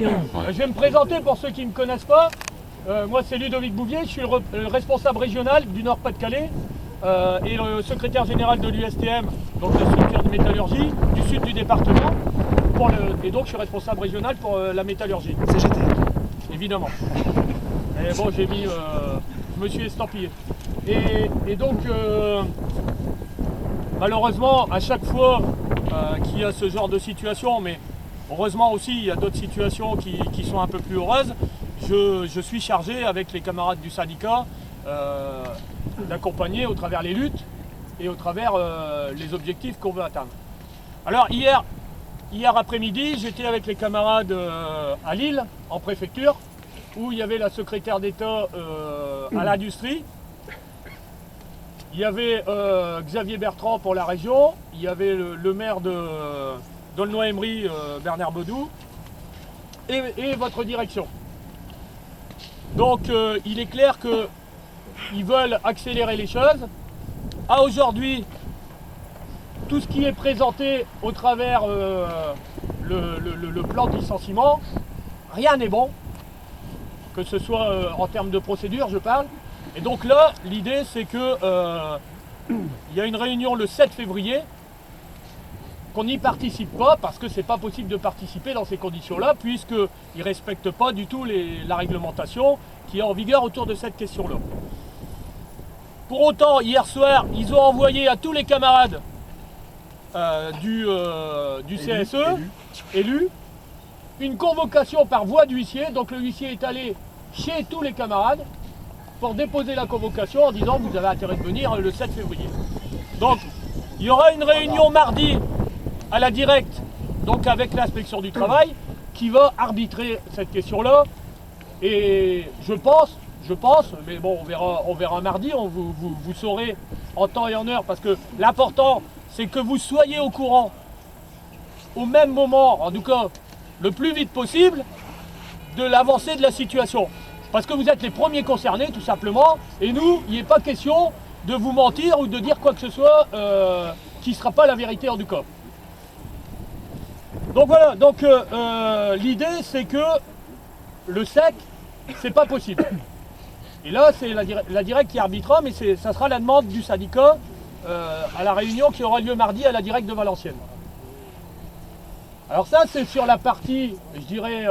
Je vais me présenter pour ceux qui ne me connaissent pas. Moi c'est Ludovic Bouvier, je suis le responsable régional du Nord-Pas-de-Calais et le secrétaire général de l'USTM, donc la structure de métallurgie du sud du département. Et donc je suis responsable régional pour la métallurgie. CGT. Évidemment. Et bon, je me suis estampillé. Et donc, malheureusement, à chaque fois qu'il y a ce genre de situation, mais heureusement aussi, il y a d'autres situations qui sont un peu plus heureuses, je suis chargé avec les camarades du syndicat d'accompagner au travers les luttes et au travers les objectifs qu'on veut atteindre. Alors hier après-midi, j'étais avec les camarades à Lille, en préfecture, où il y avait la secrétaire d'État à l'industrie. Il y avait Xavier Bertrand pour la région, il y avait le maire de d'Aulnoy-Aymeries, Bernard Baudou, et votre direction. Donc il est clair qu'ils veulent accélérer les choses. À aujourd'hui, tout ce qui est présenté au travers le plan de licenciement, rien n'est bon, que ce soit en termes de procédure, je parle. Et donc là, l'idée c'est que il y a une réunion le 7 février, qu'on n'y participe pas, parce que c'est pas possible de participer dans ces conditions-là, puisqu'ils ne respectent pas du tout la réglementation qui est en vigueur autour de cette question-là. Pour autant, hier soir, ils ont envoyé à tous les camarades du CSE, élus, une convocation par voie d'huissier. Donc le huissier est allé chez tous les camarades pour déposer la convocation en disant vous avez intérêt de venir le 7 février. Donc il y aura une réunion mardi à la directe, donc avec l'inspection du travail, qui va arbitrer cette question-là. Et je pense, mais bon on verra mardi, vous saurez en temps et en heure, parce que l'important c'est que vous soyez au courant au même moment, en tout cas le plus vite possible, de l'avancée de la situation. Parce que vous êtes les premiers concernés tout simplement, et nous, il n'est pas question de vous mentir ou de dire quoi que ce soit qui ne sera pas la vérité en tout cas. Donc voilà, l'idée c'est que le SEC, c'est pas possible. Et là c'est la directe qui arbitrera, mais ça sera la demande du syndicat à la réunion qui aura lieu mardi à la directe de Valenciennes. Alors ça c'est sur la partie, je dirais,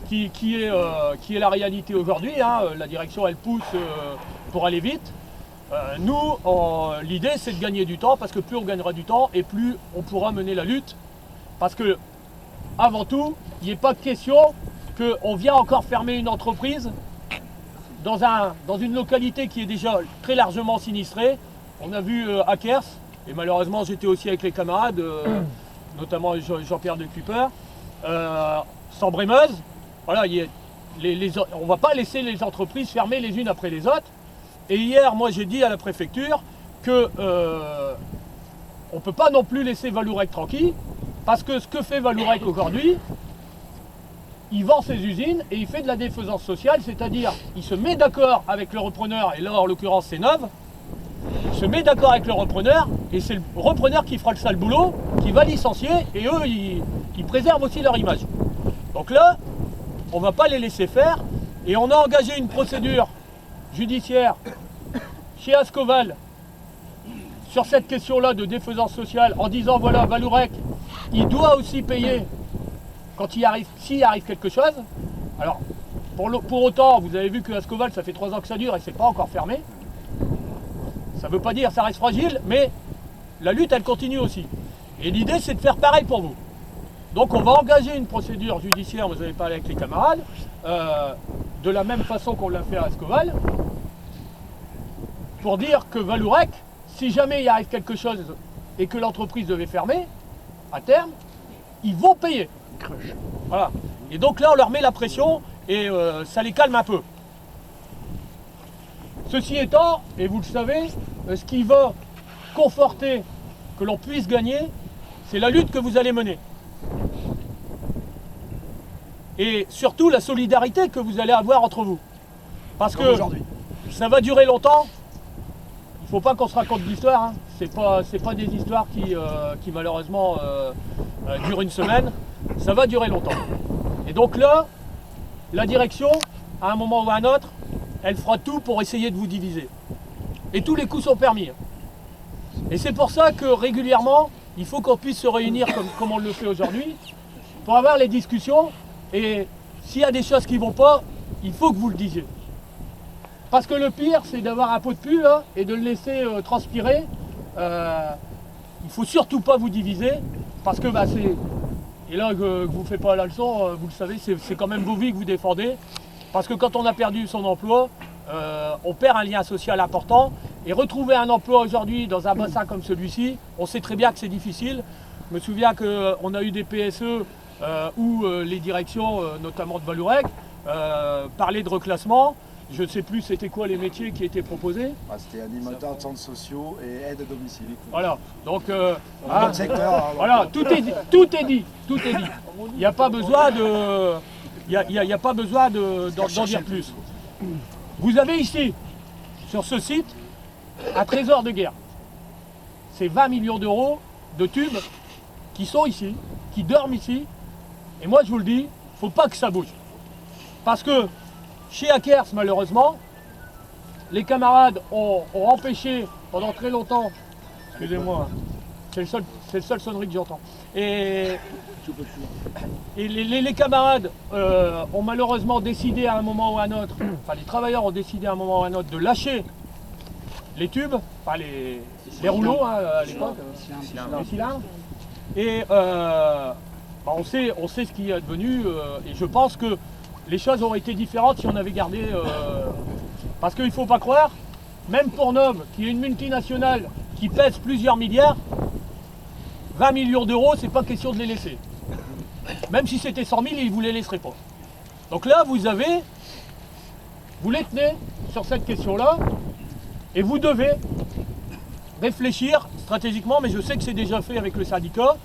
qui est la réalité aujourd'hui. La direction elle pousse pour aller vite. Nous, l'idée c'est de gagner du temps, parce que plus on gagnera du temps et plus on pourra mener la lutte. Parce que, avant tout, il n'est pas question qu'on vienne encore fermer une entreprise dans une localité qui est déjà très largement sinistrée. On a vu à Kers, et malheureusement j'étais aussi avec les camarades, notamment Jean-Pierre de Cuypers, Sambre-et-Meuse. Voilà, on ne va pas laisser les entreprises fermer les unes après les autres. Et hier, moi j'ai dit à la préfecture que on ne peut pas non plus laisser Vallourec tranquille, parce que ce que fait Vallourec aujourd'hui, il vend ses usines et il fait de la défaisance sociale, c'est-à-dire il se met d'accord avec le repreneur, et là en l'occurrence c'est Neuve, il se met d'accord avec le repreneur, et c'est le repreneur qui fera le sale boulot, qui va licencier, et eux ils préservent aussi leur image. Donc là, on ne va pas les laisser faire, et on a engagé une procédure judiciaire chez Ascoval sur cette question-là de défaisance sociale, en disant voilà, Vallourec, il doit aussi payer quand s'il arrive quelque chose. Alors, pour autant, vous avez vu que Ascoval, ça fait 3 ans que ça dure et c'est pas encore fermé. Ça ne veut pas dire ça reste fragile, mais la lutte, elle continue aussi. Et l'idée, c'est de faire pareil pour vous. Donc, on va engager une procédure judiciaire, vous avez parlé avec les camarades, de la même façon qu'on l'a fait à Ascoval, pour dire que Vallourec, si jamais il arrive quelque chose et que l'entreprise devait fermer, à terme, ils vont payer. Voilà. Et donc là, on leur met la pression et ça les calme un peu. Ceci étant, et vous le savez, ce qui va conforter que l'on puisse gagner, c'est la lutte que vous allez mener. Et surtout la solidarité que vous allez avoir entre vous. Parce que ça va durer longtemps. Il ne faut pas qu'on se raconte d'histoires. C'est pas des histoires qui malheureusement durent une semaine. ça va durer longtemps. Et donc là, la direction, à un moment ou à un autre, elle fera tout pour essayer de vous diviser. Et tous les coups sont permis. Et c'est pour ça que régulièrement, il faut qu'on puisse se réunir comme on le fait aujourd'hui, pour avoir les discussions. Et s'il y a des choses qui ne vont pas, il faut que vous le disiez. Parce que le pire, c'est d'avoir un pot de pus là, et de le laisser transpirer. Il ne faut surtout pas vous diviser, parce que c'est... Et là, que vous ne faites pas la leçon, vous le savez, c'est quand même vos vies que vous défendez. Parce que quand on a perdu son emploi, on perd un lien social important. Et retrouver un emploi aujourd'hui dans un bassin comme celui-ci, on sait très bien que c'est difficile. Je me souviens qu'on a eu des PSE où les directions, notamment de Vallourec, parlaient de reclassement. Je ne sais plus c'était quoi les métiers qui étaient proposés. C'était animateur de centres sociaux et aide à domicile. Voilà, donc voilà, tout est dit, tout est dit. Il n'y a pas besoin de, il y a pas besoin d'en dire plus. Vous avez ici, sur ce site, un trésor de guerre. C'est 20 millions d'euros de tubes qui sont ici, qui dorment ici. Et moi je vous le dis, il ne faut pas que ça bouge. Parce que chez Akers, malheureusement, les camarades ont empêché pendant très longtemps, excusez-moi, c'est le seul sonnerie que j'entends, et les camarades ont malheureusement décidé à un moment ou à un autre, enfin les travailleurs ont décidé à un moment ou à un autre de lâcher les tubes, enfin les rouleaux à l'époque, les cylindres, et on sait ce qui est devenu, et je pense que les choses auraient été différentes si on avait gardé... parce qu'il ne faut pas croire, même pour Nov, qui est une multinationale qui pèse plusieurs milliards, 20 millions d'euros, c'est pas question de les laisser. Même si c'était 100 000, ils ne vous les laisseraient pas. Donc là, vous les tenez sur cette question-là, et vous devez réfléchir stratégiquement, mais je sais que c'est déjà fait avec le syndicat,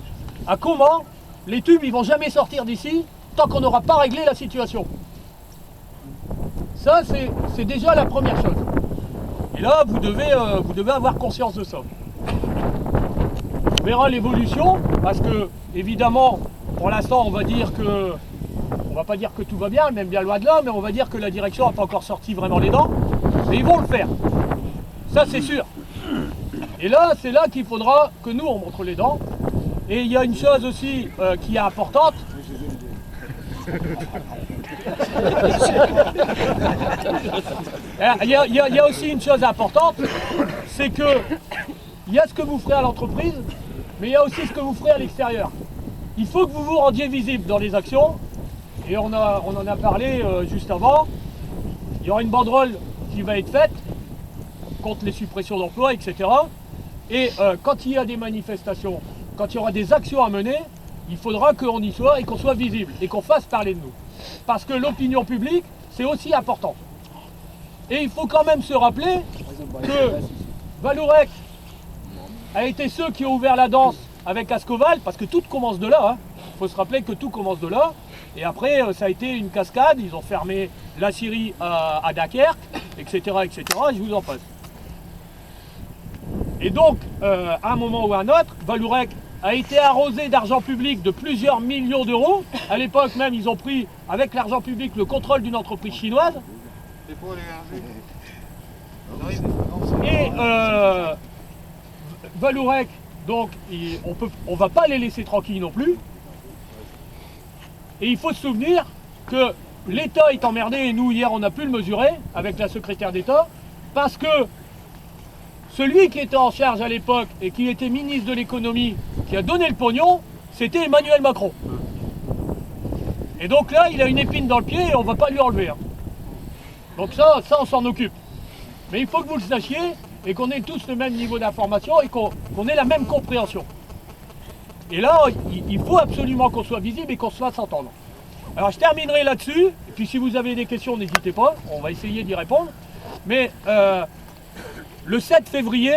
à comment les tubes, ils ne vont jamais sortir d'ici tant qu'on n'aura pas réglé la situation. Ça, c'est déjà la première chose. Et là, vous devez avoir conscience de ça. On verra l'évolution, parce que, évidemment, pour l'instant, on va pas dire que tout va bien, même bien loin de là, mais on va dire que la direction n'a pas encore sorti vraiment les dents, mais ils vont le faire. Ça, c'est sûr. Et là, c'est là qu'il faudra que nous, on montre les dents. Et il y a une chose aussi qui est importante, il y a aussi une chose importante, c'est que il y a ce que vous ferez à l'entreprise, mais il y a aussi ce que vous ferez à l'extérieur. Il faut que vous vous rendiez visible dans les actions, et on en a parlé juste avant. Il y aura une banderole qui va être faite contre les suppressions d'emplois, etc. Et quand il y a des manifestations, quand il y aura des actions à mener, il faudra qu'on y soit et qu'on soit visible et qu'on fasse parler de nous. Parce que l'opinion publique, c'est aussi important. Et il faut quand même se rappeler que Vallourec a été ceux qui ont ouvert la danse avec Ascoval, parce que tout commence de là. Il faut se rappeler que tout commence de là. Et après, ça a été une cascade. Ils ont fermé la Syrie à Dunkerque, etc., etc. Et je vous en passe. Et donc, à un moment ou à un autre, Vallourec a été arrosé d'argent public de plusieurs millions d'euros. À l'époque même, ils ont pris, avec l'argent public, le contrôle d'une entreprise chinoise. Et Vallourec, donc, on ne va pas les laisser tranquilles non plus. Et il faut se souvenir que l'État est emmerdé, et nous, hier, on a pu le mesurer avec la secrétaire d'État, parce que celui qui était en charge à l'époque et qui était ministre de l'économie, qui a donné le pognon, c'était Emmanuel Macron. Et donc là, il a une épine dans le pied et on ne va pas lui enlever. Donc ça on s'en occupe. Mais il faut que vous le sachiez et qu'on ait tous le même niveau d'information et qu'on ait la même compréhension. Et là, il faut absolument qu'on soit visible et qu'on se fasse entendre. Alors je terminerai là-dessus, et puis si vous avez des questions, n'hésitez pas, on va essayer d'y répondre. Mais le 7 février,